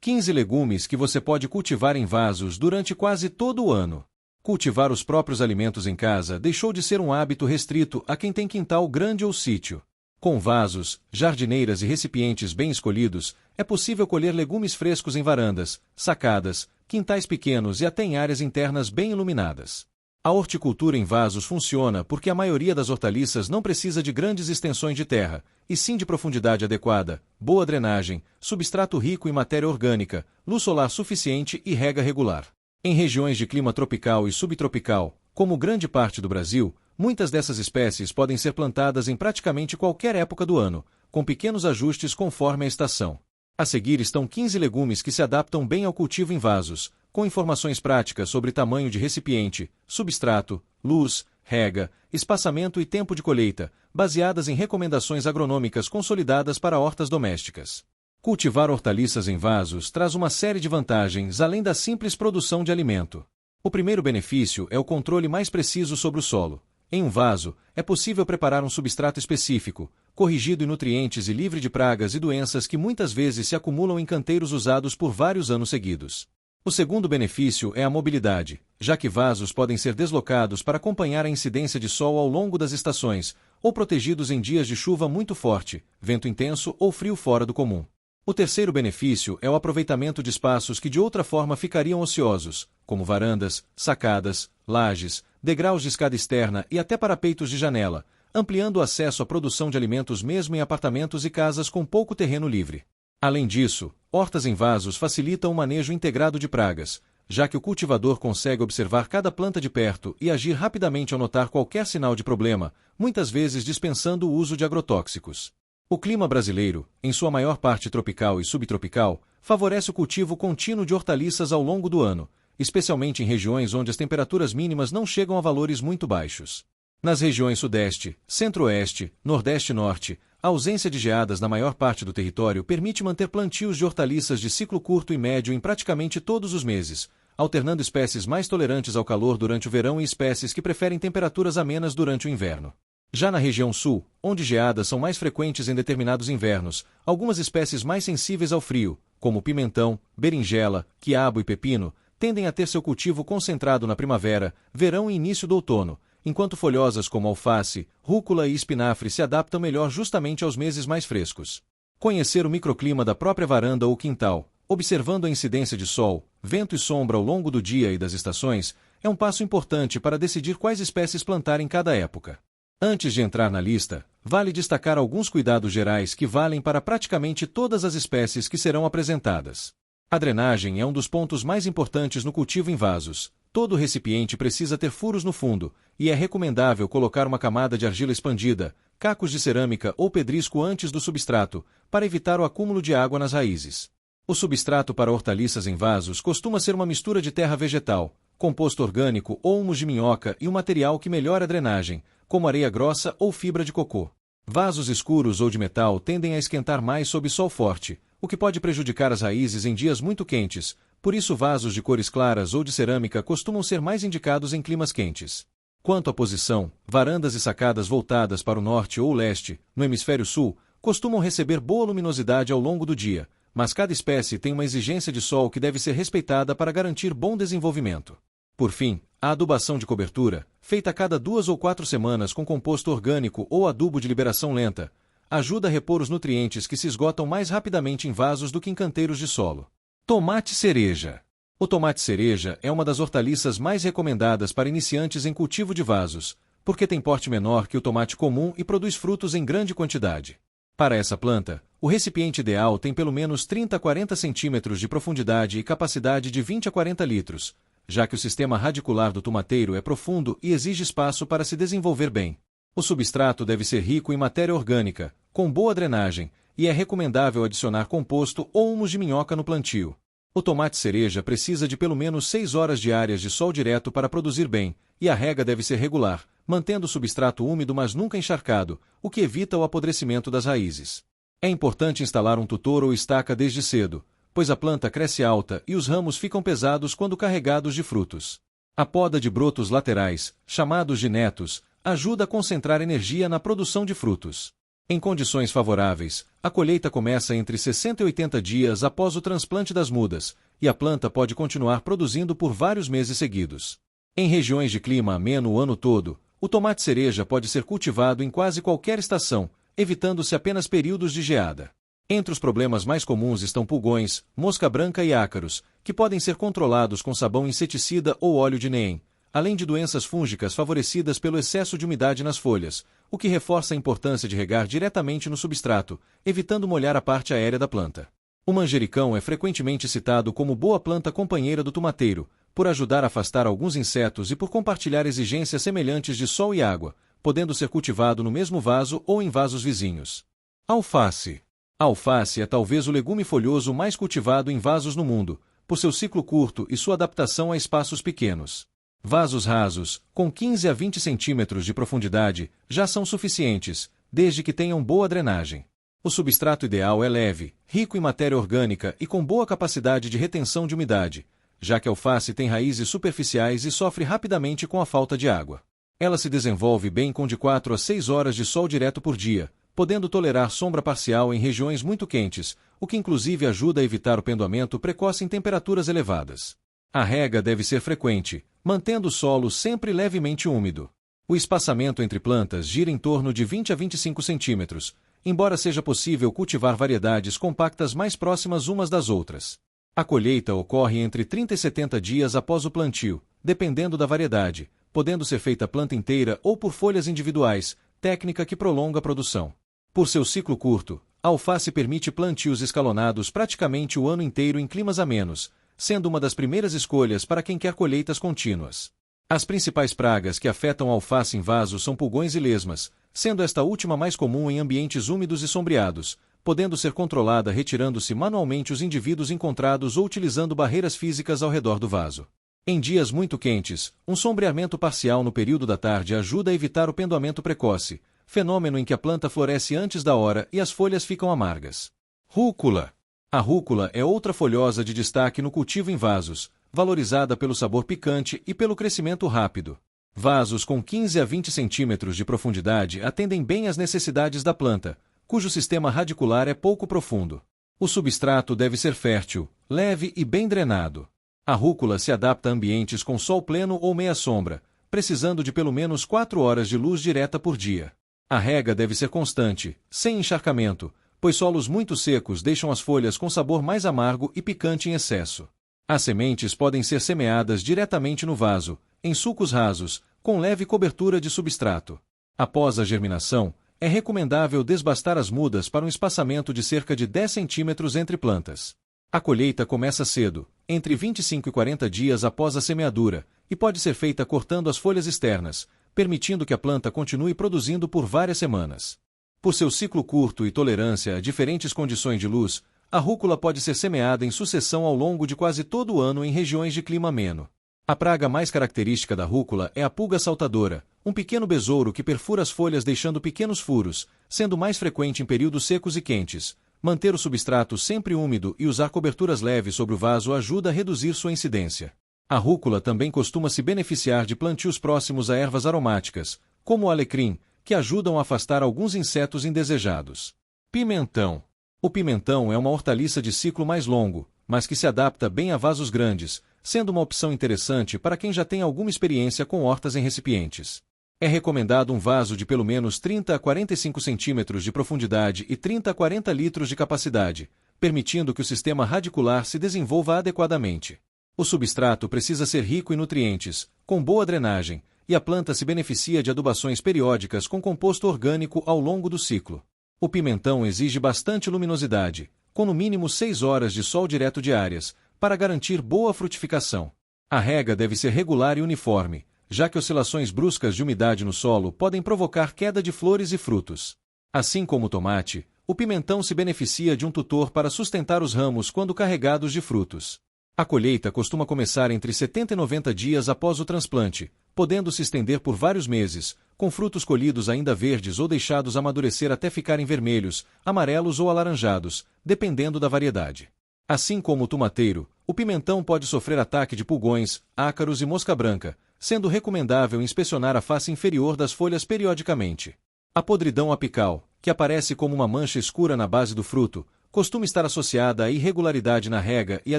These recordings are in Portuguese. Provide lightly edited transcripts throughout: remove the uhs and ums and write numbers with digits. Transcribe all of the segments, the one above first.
15 legumes que você pode cultivar em vasos durante quase todo o ano. Cultivar os próprios alimentos em casa deixou de ser um hábito restrito a quem tem quintal grande ou sítio. Com vasos, jardineiras e recipientes bem escolhidos, é possível colher legumes frescos em varandas, sacadas, quintais pequenos e até em áreas internas bem iluminadas. A horticultura em vasos funciona porque a maioria das hortaliças não precisa de grandes extensões de terra, e sim de profundidade adequada, boa drenagem, substrato rico em matéria orgânica, luz solar suficiente e rega regular. Em regiões de clima tropical e subtropical, como grande parte do Brasil, muitas dessas espécies podem ser plantadas em praticamente qualquer época do ano, com pequenos ajustes conforme a estação. A seguir estão 15 legumes que se adaptam bem ao cultivo em vasos, com informações práticas sobre tamanho de recipiente, substrato, luz, rega, espaçamento e tempo de colheita, baseadas em recomendações agronômicas consolidadas para hortas domésticas. Cultivar hortaliças em vasos traz uma série de vantagens além da simples produção de alimento. O primeiro benefício é o controle mais preciso sobre o solo. Em um vaso, é possível preparar um substrato específico, corrigido em nutrientes e livre de pragas e doenças que muitas vezes se acumulam em canteiros usados por vários anos seguidos. O segundo benefício é a mobilidade, já que vasos podem ser deslocados para acompanhar a incidência de sol ao longo das estações, ou protegidos em dias de chuva muito forte, vento intenso ou frio fora do comum. O terceiro benefício é o aproveitamento de espaços que de outra forma ficariam ociosos, como varandas, sacadas, lajes, degraus de escada externa e até parapeitos de janela, ampliando o acesso à produção de alimentos mesmo em apartamentos e casas com pouco terreno livre. Além disso, hortas em vasos facilitam o manejo integrado de pragas, já que o cultivador consegue observar cada planta de perto e agir rapidamente ao notar qualquer sinal de problema, muitas vezes dispensando o uso de agrotóxicos. O clima brasileiro, em sua maior parte tropical e subtropical, favorece o cultivo contínuo de hortaliças ao longo do ano, especialmente em regiões onde as temperaturas mínimas não chegam a valores muito baixos. Nas regiões Sudeste, Centro-Oeste, Nordeste e Norte, a ausência de geadas na maior parte do território permite manter plantios de hortaliças de ciclo curto e médio em praticamente todos os meses, alternando espécies mais tolerantes ao calor durante o verão e espécies que preferem temperaturas amenas durante o inverno. Já na região Sul, onde geadas são mais frequentes em determinados invernos, algumas espécies mais sensíveis ao frio, como pimentão, berinjela, quiabo e pepino, tendem a ter seu cultivo concentrado na primavera, verão e início do outono, enquanto folhosas como alface, rúcula e espinafre se adaptam melhor justamente aos meses mais frescos. Conhecer o microclima da própria varanda ou quintal, observando a incidência de sol, vento e sombra ao longo do dia e das estações, é um passo importante para decidir quais espécies plantar em cada época. Antes de entrar na lista, vale destacar alguns cuidados gerais que valem para praticamente todas as espécies que serão apresentadas. A drenagem é um dos pontos mais importantes no cultivo em vasos. Todo recipiente precisa ter furos no fundo, e é recomendável colocar uma camada de argila expandida, cacos de cerâmica ou pedrisco antes do substrato, para evitar o acúmulo de água nas raízes. O substrato para hortaliças em vasos costuma ser uma mistura de terra vegetal, composto orgânico ou humus de minhoca e um material que melhora a drenagem, como areia grossa ou fibra de cocô. Vasos escuros ou de metal tendem a esquentar mais sob sol forte, o que pode prejudicar as raízes em dias muito quentes, por isso vasos de cores claras ou de cerâmica costumam ser mais indicados em climas quentes. Quanto à posição, varandas e sacadas voltadas para o norte ou leste, no hemisfério sul, costumam receber boa luminosidade ao longo do dia, mas cada espécie tem uma exigência de sol que deve ser respeitada para garantir bom desenvolvimento. Por fim, a adubação de cobertura, feita a cada 2 ou 4 semanas com composto orgânico ou adubo de liberação lenta, ajuda a repor os nutrientes que se esgotam mais rapidamente em vasos do que em canteiros de solo. Tomate cereja. O tomate cereja é uma das hortaliças mais recomendadas para iniciantes em cultivo de vasos, porque tem porte menor que o tomate comum e produz frutos em grande quantidade. Para essa planta, o recipiente ideal tem pelo menos 30 a 40 centímetros de profundidade e capacidade de 20 a 40 litros, já que o sistema radicular do tomateiro é profundo e exige espaço para se desenvolver bem. O substrato deve ser rico em matéria orgânica, com boa drenagem, e é recomendável adicionar composto ou humus de minhoca no plantio. O tomate cereja precisa de pelo menos 6 horas diárias de sol direto para produzir bem, e a rega deve ser regular, mantendo o substrato úmido mas nunca encharcado, o que evita o apodrecimento das raízes. É importante instalar um tutor ou estaca desde cedo, pois a planta cresce alta e os ramos ficam pesados quando carregados de frutos. A poda de brotos laterais, chamados de netos, ajuda a concentrar energia na produção de frutos. Em condições favoráveis, a colheita começa entre 60 e 80 dias após o transplante das mudas, e a planta pode continuar produzindo por vários meses seguidos. Em regiões de clima ameno o ano todo, o tomate cereja pode ser cultivado em quase qualquer estação, evitando-se apenas períodos de geada. Entre os problemas mais comuns estão pulgões, mosca branca e ácaros, que podem ser controlados com sabão inseticida ou óleo de neem, além de doenças fúngicas favorecidas pelo excesso de umidade nas folhas, o que reforça a importância de regar diretamente no substrato, evitando molhar a parte aérea da planta. O manjericão é frequentemente citado como boa planta companheira do tomateiro, por ajudar a afastar alguns insetos e por compartilhar exigências semelhantes de sol e água, podendo ser cultivado no mesmo vaso ou em vasos vizinhos. Alface. A alface é talvez o legume folhoso mais cultivado em vasos no mundo, por seu ciclo curto e sua adaptação a espaços pequenos. Vasos rasos, com 15 a 20 centímetros de profundidade, já são suficientes, desde que tenham boa drenagem. O substrato ideal é leve, rico em matéria orgânica e com boa capacidade de retenção de umidade, já que a alface tem raízes superficiais e sofre rapidamente com a falta de água. Ela se desenvolve bem com de 4 a 6 horas de sol direto por dia, podendo tolerar sombra parcial em regiões muito quentes, o que inclusive ajuda a evitar o pendoamento precoce em temperaturas elevadas. A rega deve ser frequente, mantendo o solo sempre levemente úmido. O espaçamento entre plantas gira em torno de 20 a 25 centímetros, embora seja possível cultivar variedades compactas mais próximas umas das outras. A colheita ocorre entre 30 e 70 dias após o plantio, dependendo da variedade, podendo ser feita planta inteira ou por folhas individuais, técnica que prolonga a produção. Por seu ciclo curto, a alface permite plantios escalonados praticamente o ano inteiro em climas amenos, sendo uma das primeiras escolhas para quem quer colheitas contínuas. As principais pragas que afetam a alface em vaso são pulgões e lesmas, sendo esta última mais comum em ambientes úmidos e sombreados, podendo ser controlada retirando-se manualmente os indivíduos encontrados ou utilizando barreiras físicas ao redor do vaso. Em dias muito quentes, um sombreamento parcial no período da tarde ajuda a evitar o pendoamento precoce, fenômeno em que a planta floresce antes da hora e as folhas ficam amargas. Rúcula. A rúcula é outra folhosa de destaque no cultivo em vasos, valorizada pelo sabor picante e pelo crescimento rápido. Vasos com 15 a 20 centímetros de profundidade atendem bem às necessidades da planta, cujo sistema radicular é pouco profundo. O substrato deve ser fértil, leve e bem drenado. A rúcula se adapta a ambientes com sol pleno ou meia sombra, precisando de pelo menos 4 horas de luz direta por dia. A rega deve ser constante, sem encharcamento, pois solos muito secos deixam as folhas com sabor mais amargo e picante em excesso. As sementes podem ser semeadas diretamente no vaso, em sulcos rasos, com leve cobertura de substrato. Após a germinação, é recomendável desbastar as mudas para um espaçamento de cerca de 10 centímetros entre plantas. A colheita começa cedo, entre 25 e 40 dias após a semeadura, e pode ser feita cortando as folhas externas, permitindo que a planta continue produzindo por várias semanas. Por seu ciclo curto e tolerância a diferentes condições de luz, a rúcula pode ser semeada em sucessão ao longo de quase todo o ano em regiões de clima ameno. A praga mais característica da rúcula é a pulga saltadora, um pequeno besouro que perfura as folhas deixando pequenos furos, sendo mais frequente em períodos secos e quentes. Manter o substrato sempre úmido e usar coberturas leves sobre o vaso ajuda a reduzir sua incidência. A rúcula também costuma se beneficiar de plantios próximos a ervas aromáticas, como o alecrim, que ajudam a afastar alguns insetos indesejados. Pimentão. O pimentão é uma hortaliça de ciclo mais longo, mas que se adapta bem a vasos grandes, sendo uma opção interessante para quem já tem alguma experiência com hortas em recipientes. É recomendado um vaso de pelo menos 30 a 45 centímetros de profundidade e 30 a 40 litros de capacidade, permitindo que o sistema radicular se desenvolva adequadamente. O substrato precisa ser rico em nutrientes, com boa drenagem, e a planta se beneficia de adubações periódicas com composto orgânico ao longo do ciclo. O pimentão exige bastante luminosidade, com no mínimo 6 horas de sol direto diárias, para garantir boa frutificação. A rega deve ser regular e uniforme, já que oscilações bruscas de umidade no solo podem provocar queda de flores e frutos. Assim como o tomate, o pimentão se beneficia de um tutor para sustentar os ramos quando carregados de frutos. A colheita costuma começar entre 70 e 90 dias após o transplante, podendo se estender por vários meses, com frutos colhidos ainda verdes ou deixados amadurecer até ficarem vermelhos, amarelos ou alaranjados, dependendo da variedade. Assim como o tomateiro, o pimentão pode sofrer ataque de pulgões, ácaros e mosca branca, sendo recomendável inspecionar a face inferior das folhas periodicamente. A podridão apical, que aparece como uma mancha escura na base do fruto, costuma estar associada à irregularidade na rega e à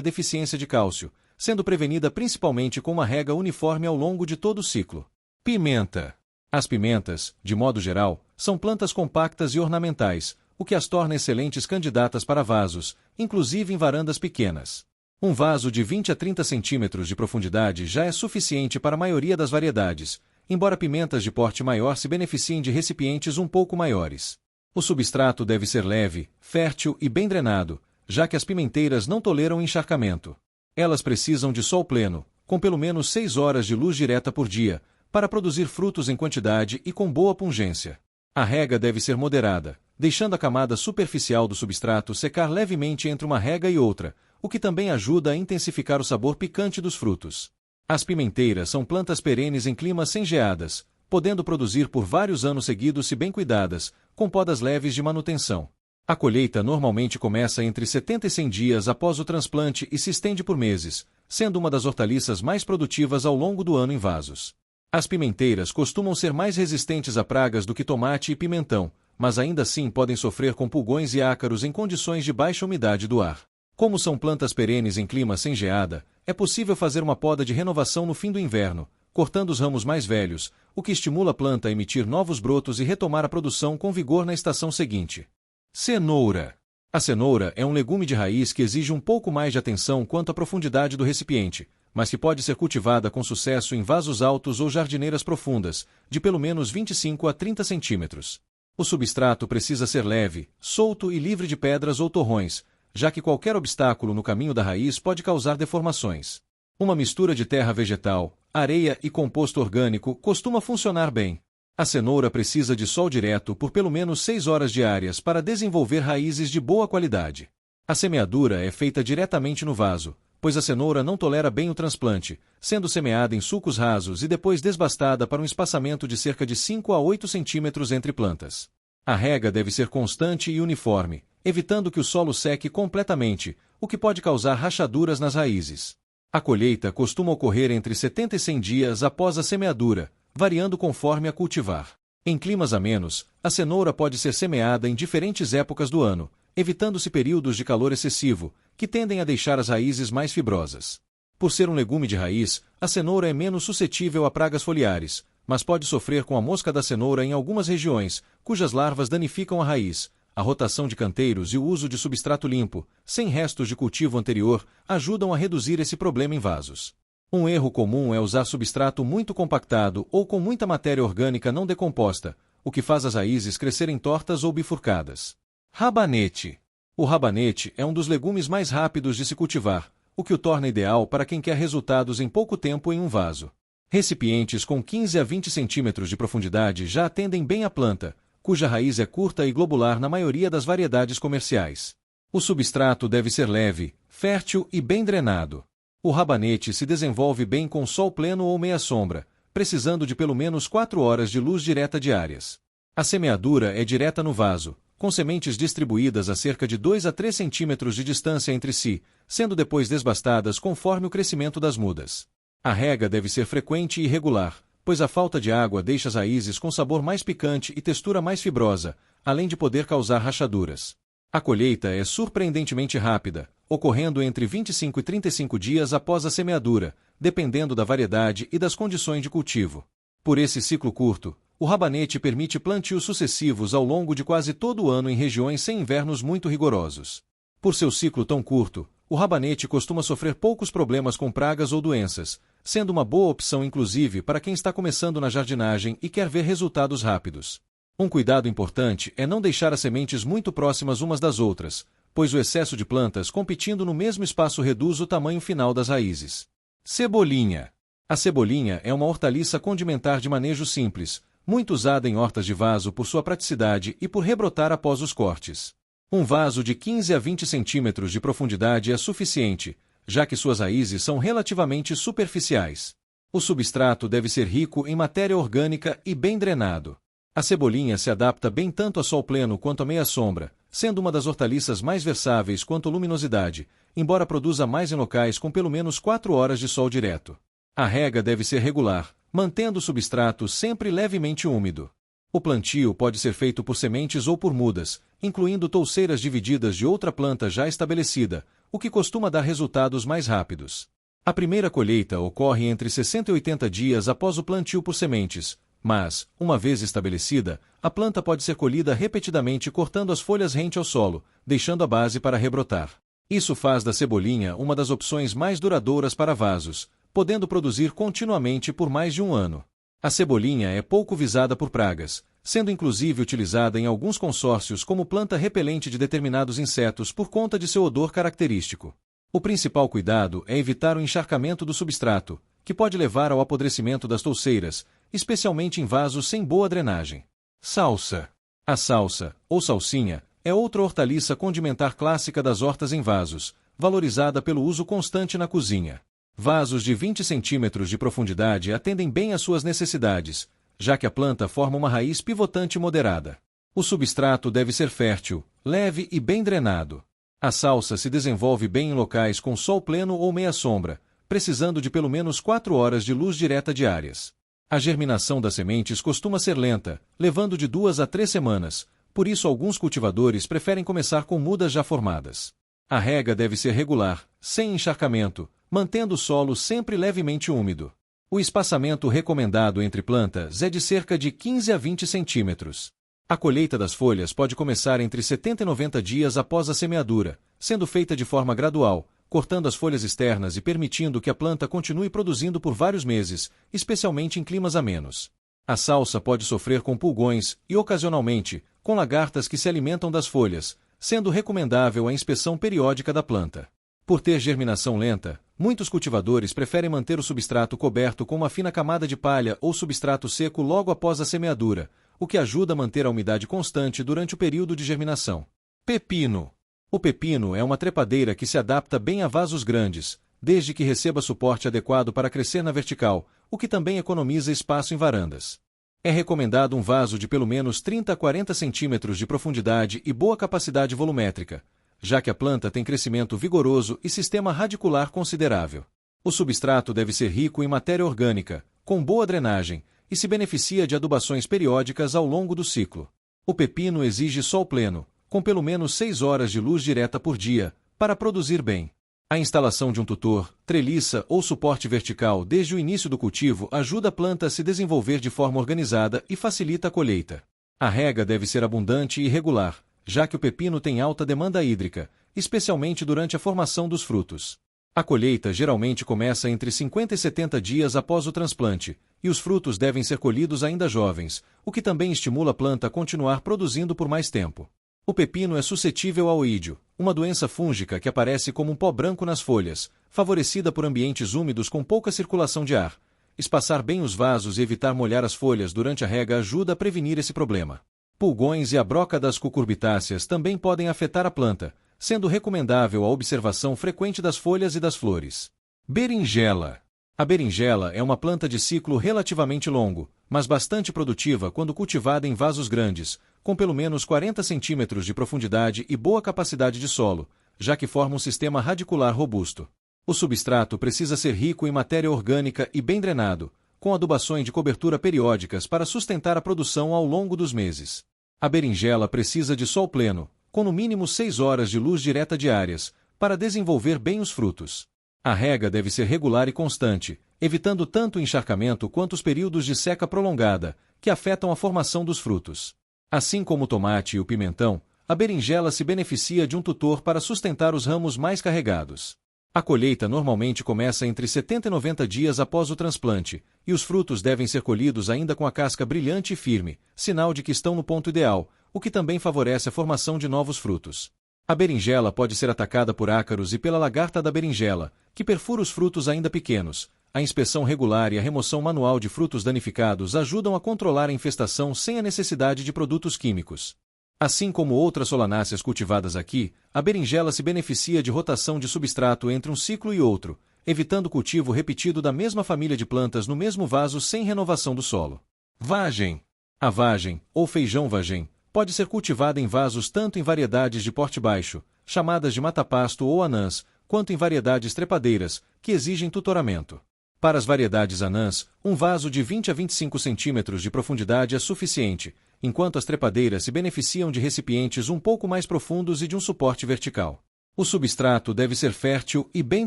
deficiência de cálcio, sendo prevenida principalmente com uma rega uniforme ao longo de todo o ciclo. Pimenta. As pimentas, de modo geral, são plantas compactas e ornamentais, o que as torna excelentes candidatas para vasos, inclusive em varandas pequenas. Um vaso de 20 a 30 centímetros de profundidade já é suficiente para a maioria das variedades, embora pimentas de porte maior se beneficiem de recipientes um pouco maiores. O substrato deve ser leve, fértil e bem drenado, já que as pimenteiras não toleram encharcamento. Elas precisam de sol pleno, com pelo menos 6 horas de luz direta por dia, para produzir frutos em quantidade e com boa pungência. A rega deve ser moderada, deixando a camada superficial do substrato secar levemente entre uma rega e outra, o que também ajuda a intensificar o sabor picante dos frutos. As pimenteiras são plantas perenes em climas sem geadas, podendo produzir por vários anos seguidos se bem cuidadas, com podas leves de manutenção. A colheita normalmente começa entre 70 e 100 dias após o transplante e se estende por meses, sendo uma das hortaliças mais produtivas ao longo do ano em vasos. As pimenteiras costumam ser mais resistentes a pragas do que tomate e pimentão, mas ainda assim podem sofrer com pulgões e ácaros em condições de baixa umidade do ar. Como são plantas perenes em clima sem geada, é possível fazer uma poda de renovação no fim do inverno, cortando os ramos mais velhos, o que estimula a planta a emitir novos brotos e retomar a produção com vigor na estação seguinte. Cenoura. A cenoura é um legume de raiz que exige um pouco mais de atenção quanto à profundidade do recipiente, mas que pode ser cultivada com sucesso em vasos altos ou jardineiras profundas, de pelo menos 25 a 30 centímetros. O substrato precisa ser leve, solto e livre de pedras ou torrões, já que qualquer obstáculo no caminho da raiz pode causar deformações. Uma mistura de terra vegetal, areia e composto orgânico costuma funcionar bem. A cenoura precisa de sol direto por pelo menos 6 horas diárias para desenvolver raízes de boa qualidade. A semeadura é feita diretamente no vaso, pois a cenoura não tolera bem o transplante, sendo semeada em sulcos rasos e depois desbastada para um espaçamento de cerca de 5 a 8 centímetros entre plantas. A rega deve ser constante e uniforme, evitando que o solo seque completamente, o que pode causar rachaduras nas raízes. A colheita costuma ocorrer entre 70 e 100 dias após a semeadura, variando conforme a cultivar. Em climas amenos, a cenoura pode ser semeada em diferentes épocas do ano, evitando-se períodos de calor excessivo, que tendem a deixar as raízes mais fibrosas. Por ser um legume de raiz, a cenoura é menos suscetível a pragas foliares, mas pode sofrer com a mosca da cenoura em algumas regiões, cujas larvas danificam a raiz. A rotação de canteiros e o uso de substrato limpo, sem restos de cultivo anterior, ajudam a reduzir esse problema em vasos. Um erro comum é usar substrato muito compactado ou com muita matéria orgânica não decomposta, o que faz as raízes crescerem tortas ou bifurcadas. Rabanete. O rabanete é um dos legumes mais rápidos de se cultivar, o que o torna ideal para quem quer resultados em pouco tempo em um vaso. Recipientes com 15 a 20 centímetros de profundidade já atendem bem a planta, cuja raiz é curta e globular na maioria das variedades comerciais. O substrato deve ser leve, fértil e bem drenado. O rabanete se desenvolve bem com sol pleno ou meia sombra, precisando de pelo menos 4 horas de luz direta diárias. A semeadura é direta no vaso, com sementes distribuídas a cerca de 2 a 3 centímetros de distância entre si, sendo depois desbastadas conforme o crescimento das mudas. A rega deve ser frequente e regular, pois a falta de água deixa as raízes com sabor mais picante e textura mais fibrosa, além de poder causar rachaduras. A colheita é surpreendentemente rápida, ocorrendo entre 25 e 35 dias após a semeadura, dependendo da variedade e das condições de cultivo. Por esse ciclo curto, o rabanete permite plantios sucessivos ao longo de quase todo o ano em regiões sem invernos muito rigorosos. Por seu ciclo tão curto, o rabanete costuma sofrer poucos problemas com pragas ou doenças, sendo uma boa opção inclusive para quem está começando na jardinagem e quer ver resultados rápidos. Um cuidado importante é não deixar as sementes muito próximas umas das outras, pois o excesso de plantas competindo no mesmo espaço reduz o tamanho final das raízes. Cebolinha. A cebolinha é uma hortaliça condimentar de manejo simples, muito usada em hortas de vaso por sua praticidade e por rebrotar após os cortes. Um vaso de 15 a 20 centímetros de profundidade é suficiente, já que suas raízes são relativamente superficiais. O substrato deve ser rico em matéria orgânica e bem drenado. A cebolinha se adapta bem tanto a sol pleno quanto a meia sombra, sendo uma das hortaliças mais versáveis quanto à luminosidade, embora produza mais em locais com pelo menos 4 horas de sol direto. A rega deve ser regular, mantendo o substrato sempre levemente úmido. O plantio pode ser feito por sementes ou por mudas, incluindo touceiras divididas de outra planta já estabelecida, o que costuma dar resultados mais rápidos. A primeira colheita ocorre entre 60 e 80 dias após o plantio por sementes, mas, uma vez estabelecida, a planta pode ser colhida repetidamente cortando as folhas rente ao solo, deixando a base para rebrotar. Isso faz da cebolinha uma das opções mais duradouras para vasos, podendo produzir continuamente por mais de um ano. A cebolinha é pouco visada por pragas, sendo inclusive utilizada em alguns consórcios como planta repelente de determinados insetos por conta de seu odor característico. O principal cuidado é evitar o encharcamento do substrato, que pode levar ao apodrecimento das touceiras, especialmente em vasos sem boa drenagem. Salsa. A salsa, ou salsinha, é outra hortaliça condimentar clássica das hortas em vasos, valorizada pelo uso constante na cozinha. Vasos de 20 centímetros de profundidade atendem bem às suas necessidades, já que a planta forma uma raiz pivotante moderada. O substrato deve ser fértil, leve e bem drenado. A salsa se desenvolve bem em locais com sol pleno ou meia sombra, precisando de pelo menos 4 horas de luz direta diárias. A germinação das sementes costuma ser lenta, levando de 2 a 3 semanas, por isso alguns cultivadores preferem começar com mudas já formadas. A rega deve ser regular, sem encharcamento, mantendo o solo sempre levemente úmido. O espaçamento recomendado entre plantas é de cerca de 15 a 20 centímetros. A colheita das folhas pode começar entre 70 e 90 dias após a semeadura, sendo feita de forma gradual, cortando as folhas externas e permitindo que a planta continue produzindo por vários meses, especialmente em climas amenos. A salsa pode sofrer com pulgões e, ocasionalmente, com lagartas que se alimentam das folhas, sendo recomendável a inspeção periódica da planta. Por ter germinação lenta, muitos cultivadores preferem manter o substrato coberto com uma fina camada de palha ou substrato seco logo após a semeadura, o que ajuda a manter a umidade constante durante o período de germinação. Pepino. O pepino é uma trepadeira que se adapta bem a vasos grandes, desde que receba suporte adequado para crescer na vertical, o que também economiza espaço em varandas. É recomendado um vaso de pelo menos 30 a 40 centímetros de profundidade e boa capacidade volumétrica, já que a planta tem crescimento vigoroso e sistema radicular considerável. O substrato deve ser rico em matéria orgânica, com boa drenagem, e se beneficia de adubações periódicas ao longo do ciclo. O pepino exige sol pleno, com pelo menos 6 horas de luz direta por dia, para produzir bem. A instalação de um tutor, treliça ou suporte vertical desde o início do cultivo ajuda a planta a se desenvolver de forma organizada e facilita a colheita. A rega deve ser abundante e regular, já que o pepino tem alta demanda hídrica, especialmente durante a formação dos frutos. A colheita geralmente começa entre 50 e 70 dias após o transplante, e os frutos devem ser colhidos ainda jovens, o que também estimula a planta a continuar produzindo por mais tempo. O pepino é suscetível ao oídio, uma doença fúngica que aparece como um pó branco nas folhas, favorecida por ambientes úmidos com pouca circulação de ar. Espaçar bem os vasos e evitar molhar as folhas durante a rega ajuda a prevenir esse problema. Pulgões e a broca das cucurbitáceas também podem afetar a planta, sendo recomendável a observação frequente das folhas e das flores. Berinjela. A berinjela é uma planta de ciclo relativamente longo, mas bastante produtiva quando cultivada em vasos grandes, com pelo menos 40 centímetros de profundidade e boa capacidade de solo, já que forma um sistema radicular robusto. O substrato precisa ser rico em matéria orgânica e bem drenado, com adubações de cobertura periódicas para sustentar a produção ao longo dos meses. A berinjela precisa de sol pleno, com no mínimo 6 horas de luz direta diárias, para desenvolver bem os frutos. A rega deve ser regular e constante, evitando tanto o encharcamento quanto os períodos de seca prolongada, que afetam a formação dos frutos. Assim como o tomate e o pimentão, a berinjela se beneficia de um tutor para sustentar os ramos mais carregados. A colheita normalmente começa entre 70 e 90 dias após o transplante, e os frutos devem ser colhidos ainda com a casca brilhante e firme, sinal de que estão no ponto ideal, o que também favorece a formação de novos frutos. A berinjela pode ser atacada por ácaros e pela lagarta da berinjela, que perfura os frutos ainda pequenos. A inspeção regular e a remoção manual de frutos danificados ajudam a controlar a infestação sem a necessidade de produtos químicos. Assim como outras solanáceas cultivadas aqui, a berinjela se beneficia de rotação de substrato entre um ciclo e outro, evitando o cultivo repetido da mesma família de plantas no mesmo vaso sem renovação do solo. Vagem. A vagem, ou feijão vagem, pode ser cultivada em vasos tanto em variedades de porte baixo, chamadas de matapasto ou anãs, quanto em variedades trepadeiras, que exigem tutoramento. Para as variedades anãs, um vaso de 20 a 25 centímetros de profundidade é suficiente, enquanto as trepadeiras se beneficiam de recipientes um pouco mais profundos e de um suporte vertical. O substrato deve ser fértil e bem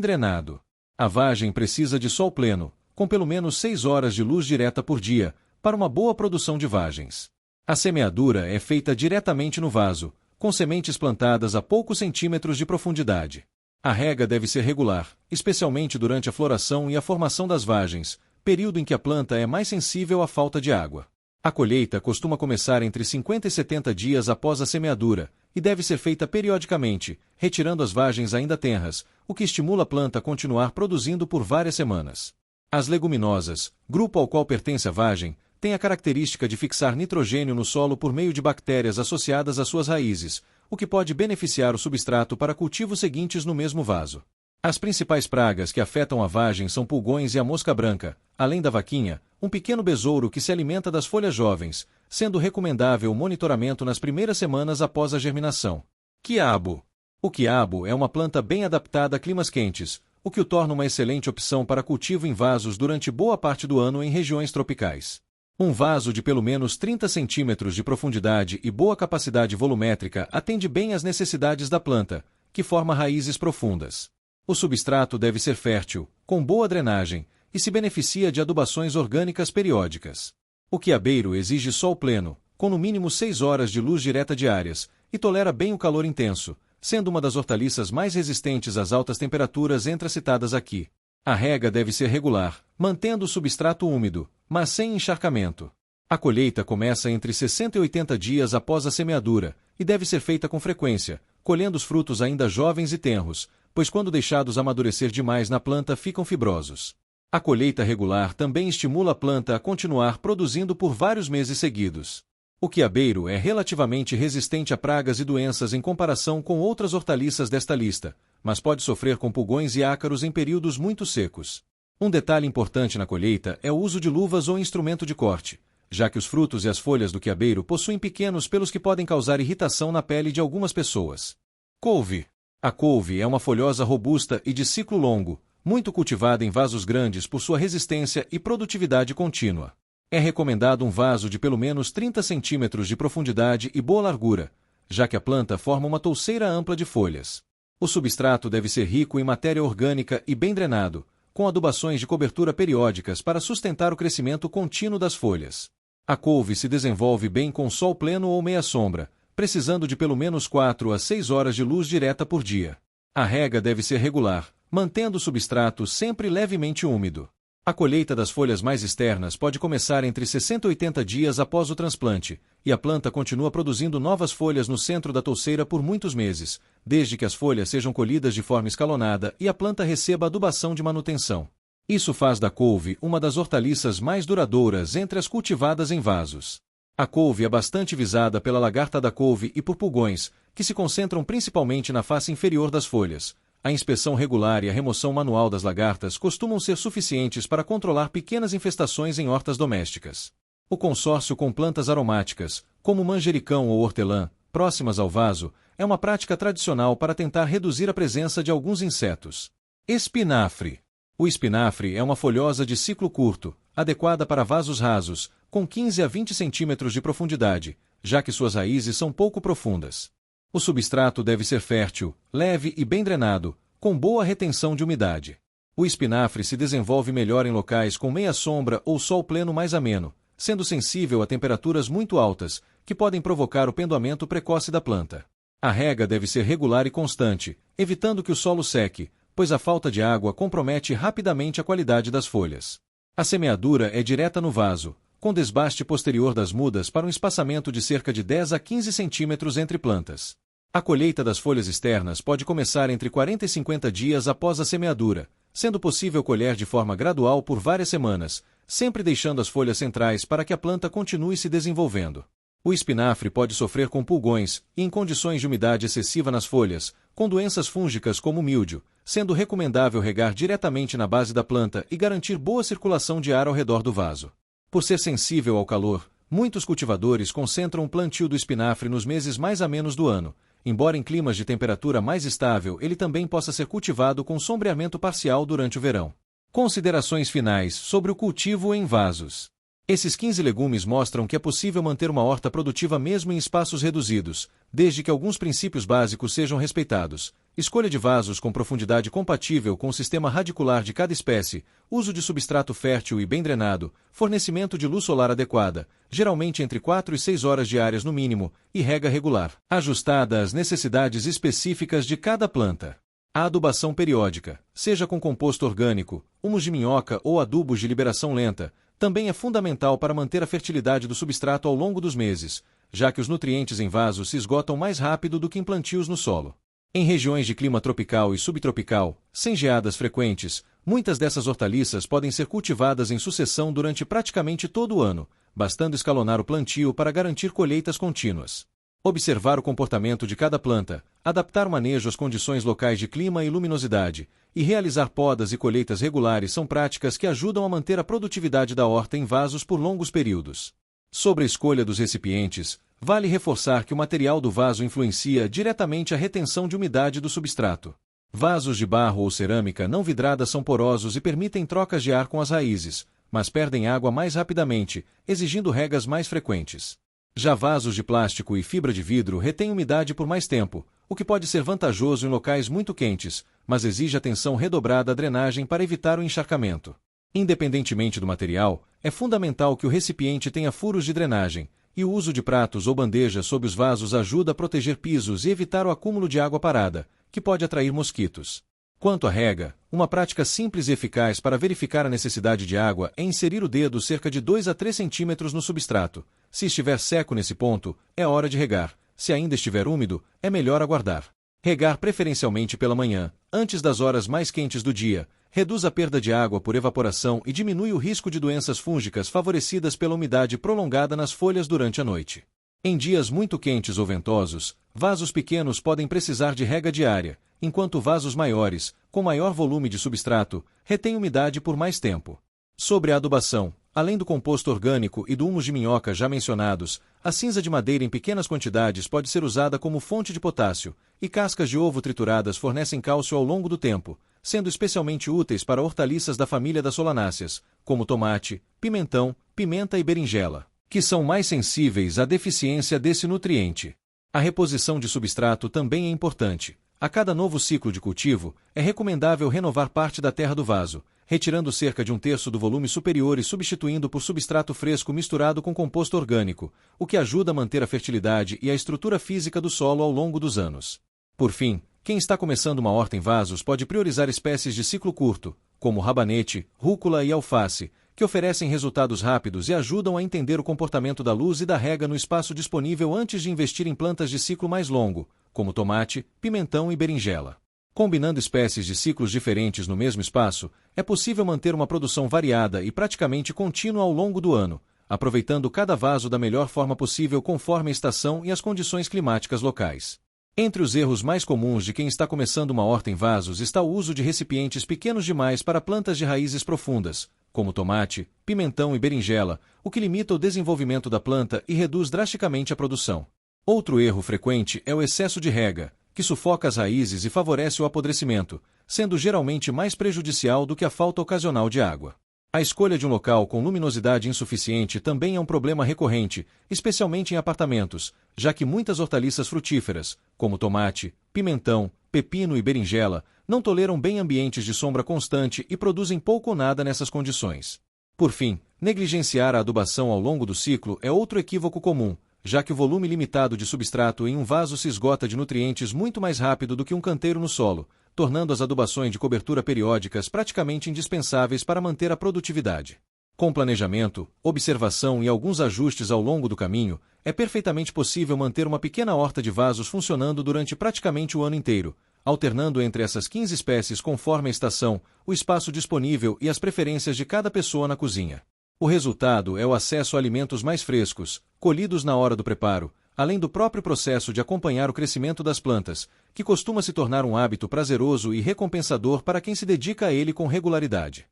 drenado. A vagem precisa de sol pleno, com pelo menos 6 horas de luz direta por dia, para uma boa produção de vagens. A semeadura é feita diretamente no vaso, com sementes plantadas a poucos centímetros de profundidade. A rega deve ser regular, especialmente durante a floração e a formação das vagens, período em que a planta é mais sensível à falta de água. A colheita costuma começar entre 50 e 70 dias após a semeadura, e deve ser feita periodicamente, retirando as vagens ainda tenras, o que estimula a planta a continuar produzindo por várias semanas. As leguminosas, grupo ao qual pertence a vagem, têm a característica de fixar nitrogênio no solo por meio de bactérias associadas às suas raízes, o que pode beneficiar o substrato para cultivos seguintes no mesmo vaso. As principais pragas que afetam a vagem são pulgões e a mosca branca, além da vaquinha, um pequeno besouro que se alimenta das folhas jovens, sendo recomendável o monitoramento nas primeiras semanas após a germinação. Quiabo. O quiabo é uma planta bem adaptada a climas quentes, o que o torna uma excelente opção para cultivo em vasos durante boa parte do ano em regiões tropicais. Um vaso de pelo menos 30 centímetros de profundidade e boa capacidade volumétrica atende bem às necessidades da planta, que forma raízes profundas. O substrato deve ser fértil, com boa drenagem, e se beneficia de adubações orgânicas periódicas. O quiabeiro exige sol pleno, com no mínimo 6 horas de luz direta diárias, e tolera bem o calor intenso, sendo uma das hortaliças mais resistentes às altas temperaturas entre as citadas aqui. A rega deve ser regular, mantendo o substrato úmido, mas sem encharcamento. A colheita começa entre 60 e 80 dias após a semeadura, e deve ser feita com frequência, colhendo os frutos ainda jovens e tenros, pois quando deixados amadurecer demais na planta ficam fibrosos. A colheita regular também estimula a planta a continuar produzindo por vários meses seguidos. O quiabeiro é relativamente resistente a pragas e doenças em comparação com outras hortaliças desta lista, mas pode sofrer com pulgões e ácaros em períodos muito secos. Um detalhe importante na colheita é o uso de luvas ou instrumento de corte, já que os frutos e as folhas do quiabeiro possuem pequenos pelos que podem causar irritação na pele de algumas pessoas. Couve. A couve é uma folhosa robusta e de ciclo longo, muito cultivada em vasos grandes por sua resistência e produtividade contínua. É recomendado um vaso de pelo menos 30 centímetros de profundidade e boa largura, já que a planta forma uma touceira ampla de folhas. O substrato deve ser rico em matéria orgânica e bem drenado, com adubações de cobertura periódicas para sustentar o crescimento contínuo das folhas. A couve se desenvolve bem com sol pleno ou meia sombra, precisando de pelo menos 4 a 6 horas de luz direta por dia. A rega deve ser regular, mantendo o substrato sempre levemente úmido. A colheita das folhas mais externas pode começar entre 60 e 80 dias após o transplante, e a planta continua produzindo novas folhas no centro da touceira por muitos meses, desde que as folhas sejam colhidas de forma escalonada e a planta receba adubação de manutenção. Isso faz da couve uma das hortaliças mais duradouras entre as cultivadas em vasos. A couve é bastante visada pela lagarta da couve e por pulgões, que se concentram principalmente na face inferior das folhas. A inspeção regular e a remoção manual das lagartas costumam ser suficientes para controlar pequenas infestações em hortas domésticas. O consórcio com plantas aromáticas, como manjericão ou hortelã, próximas ao vaso, é uma prática tradicional para tentar reduzir a presença de alguns insetos. Espinafre. O espinafre é uma folhosa de ciclo curto, adequada para vasos rasos, com 15 a 20 centímetros de profundidade, já que suas raízes são pouco profundas. O substrato deve ser fértil, leve e bem drenado, com boa retenção de umidade. O espinafre se desenvolve melhor em locais com meia sombra ou sol pleno mais ameno, sendo sensível a temperaturas muito altas, que podem provocar o pendoamento precoce da planta. A rega deve ser regular e constante, evitando que o solo seque, pois a falta de água compromete rapidamente a qualidade das folhas. A semeadura é direta no vaso, com desbaste posterior das mudas para um espaçamento de cerca de 10 a 15 centímetros entre plantas. A colheita das folhas externas pode começar entre 40 e 50 dias após a semeadura, sendo possível colher de forma gradual por várias semanas, sempre deixando as folhas centrais para que a planta continue se desenvolvendo. O espinafre pode sofrer com pulgões e em condições de umidade excessiva nas folhas, com doenças fúngicas como míldio, sendo recomendável regar diretamente na base da planta e garantir boa circulação de ar ao redor do vaso. Por ser sensível ao calor, muitos cultivadores concentram o plantio do espinafre nos meses mais amenos do ano. Embora em climas de temperatura mais estável ele também possa ser cultivado com sombreamento parcial durante o verão. Considerações finais sobre o cultivo em vasos. Esses 15 legumes mostram que é possível manter uma horta produtiva mesmo em espaços reduzidos, desde que alguns princípios básicos sejam respeitados. Escolha de vasos com profundidade compatível com o sistema radicular de cada espécie, uso de substrato fértil e bem drenado, fornecimento de luz solar adequada, geralmente entre 4 e 6 horas diárias no mínimo, e rega regular, ajustada às necessidades específicas de cada planta. A adubação periódica, seja com composto orgânico, humus de minhoca ou adubos de liberação lenta, também é fundamental para manter a fertilidade do substrato ao longo dos meses, já que os nutrientes em vasos se esgotam mais rápido do que em plantios no solo. Em regiões de clima tropical e subtropical, sem geadas frequentes, muitas dessas hortaliças podem ser cultivadas em sucessão durante praticamente todo o ano, bastando escalonar o plantio para garantir colheitas contínuas. Observar o comportamento de cada planta, adaptar o manejo às condições locais de clima e luminosidade, e realizar podas e colheitas regulares são práticas que ajudam a manter a produtividade da horta em vasos por longos períodos. Sobre a escolha dos recipientes, vale reforçar que o material do vaso influencia diretamente a retenção de umidade do substrato. Vasos de barro ou cerâmica não vidrada são porosos e permitem trocas de ar com as raízes, mas perdem água mais rapidamente, exigindo regas mais frequentes. Já vasos de plástico e fibra de vidro retêm umidade por mais tempo, o que pode ser vantajoso em locais muito quentes, mas exige atenção redobrada à drenagem para evitar o encharcamento. Independentemente do material, é fundamental que o recipiente tenha furos de drenagem, e o uso de pratos ou bandejas sob os vasos ajuda a proteger pisos e evitar o acúmulo de água parada, que pode atrair mosquitos. Quanto à rega, uma prática simples e eficaz para verificar a necessidade de água é inserir o dedo cerca de 2 a 3 centímetros no substrato. Se estiver seco nesse ponto, é hora de regar. Se ainda estiver úmido, é melhor aguardar. Regar preferencialmente pela manhã, antes das horas mais quentes do dia, reduz a perda de água por evaporação e diminui o risco de doenças fúngicas favorecidas pela umidade prolongada nas folhas durante a noite. Em dias muito quentes ou ventosos, vasos pequenos podem precisar de rega diária, enquanto vasos maiores, com maior volume de substrato, retêm umidade por mais tempo. Sobre a adubação, além do composto orgânico e do humus de minhoca já mencionados, a cinza de madeira em pequenas quantidades pode ser usada como fonte de potássio, e cascas de ovo trituradas fornecem cálcio ao longo do tempo, sendo especialmente úteis para hortaliças da família das solanáceas, como tomate, pimentão, pimenta e berinjela, que são mais sensíveis à deficiência desse nutriente. A reposição de substrato também é importante. A cada novo ciclo de cultivo, é recomendável renovar parte da terra do vaso, retirando cerca de 1/3 do volume superior e substituindo por substrato fresco misturado com composto orgânico, o que ajuda a manter a fertilidade e a estrutura física do solo ao longo dos anos. Por fim, quem está começando uma horta em vasos pode priorizar espécies de ciclo curto, como rabanete, rúcula e alface, que oferecem resultados rápidos e ajudam a entender o comportamento da luz e da rega no espaço disponível antes de investir em plantas de ciclo mais longo, como tomate, pimentão e berinjela. Combinando espécies de ciclos diferentes no mesmo espaço, é possível manter uma produção variada e praticamente contínua ao longo do ano, aproveitando cada vaso da melhor forma possível conforme a estação e as condições climáticas locais. Entre os erros mais comuns de quem está começando uma horta em vasos está o uso de recipientes pequenos demais para plantas de raízes profundas, como tomate, pimentão e berinjela, o que limita o desenvolvimento da planta e reduz drasticamente a produção. Outro erro frequente é o excesso de rega, que sufoca as raízes e favorece o apodrecimento, sendo geralmente mais prejudicial do que a falta ocasional de água. A escolha de um local com luminosidade insuficiente também é um problema recorrente, especialmente em apartamentos, já que muitas hortaliças frutíferas, como tomate, pimentão, pepino e berinjela, não toleram bem ambientes de sombra constante e produzem pouco ou nada nessas condições. Por fim, negligenciar a adubação ao longo do ciclo é outro equívoco comum, já que o volume limitado de substrato em um vaso se esgota de nutrientes muito mais rápido do que um canteiro no solo, tornando as adubações de cobertura periódicas praticamente indispensáveis para manter a produtividade. Com planejamento, observação e alguns ajustes ao longo do caminho, é perfeitamente possível manter uma pequena horta de vasos funcionando durante praticamente o ano inteiro, alternando entre essas 15 espécies conforme a estação, o espaço disponível e as preferências de cada pessoa na cozinha. O resultado é o acesso a alimentos mais frescos, colhidos na hora do preparo, além do próprio processo de acompanhar o crescimento das plantas, que costuma se tornar um hábito prazeroso e recompensador para quem se dedica a ele com regularidade.